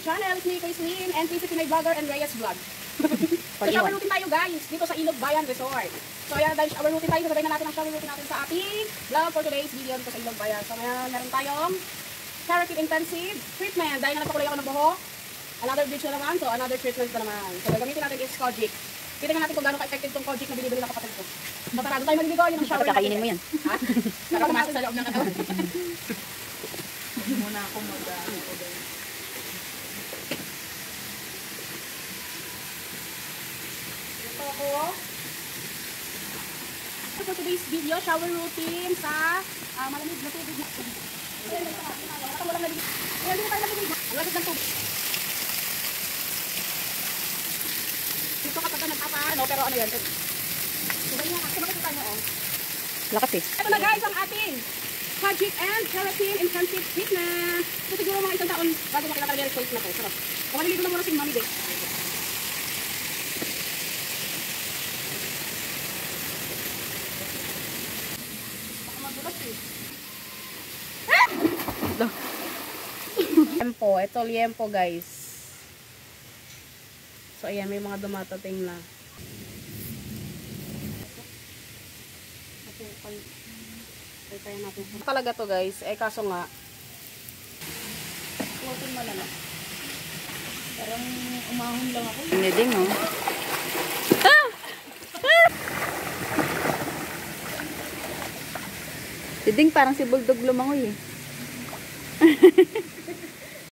channel. It's me, Chrislyn, and PCP My Vlogger and Reyes Vlog. So shower routine tayo guys, dito sa Ilog Bayan Resort. So ayan, dahil shower routine tayo, sabay na natin ang shower routine natin sa ating vlog for today's video dito sa Ilog Bayan. So meron tayong Keratin Intensive Treatment. Dahil nga nagpakulay ako ng buhok, another bleach na naman, so another treatment na naman. So gagamitin natin is Kojic. Tingnan natin kung gaano ka-effective itong Kojic na binibili ng kapatid ko. So tara, doon tayo maliligo, yun ang shower natin. Kakainin mo yan. Ha? Para pumasok sa loob ng katawan. Hindi muna ako mag-ano. Ito ako. So for today's video, shower routine sa malamig na tubig na. Ayan, ito walang nalilig. Ayan, dito tayo nalilig. Ang lapit ng tubig. Dito kapag nagpapaano, pero ano yan? So ganyan, kasi makikita nyo, oh. Lakas eh. Ito na guys, ang ating Kojic and Keratin Intensive Treatment. So siguro mga isang taon bago makilala talaga yung result na to. Sarap. So maliligo na muna si Mami Day. Baka magulat eh. Liempo. Ito liempo guys. So ayan, may mga dumatating na. Talaga to guys, eh kaso nga floating mo na. Parang umahon lang ako. Hindi din oh. Diding parang si Bulldog lumangoy eh.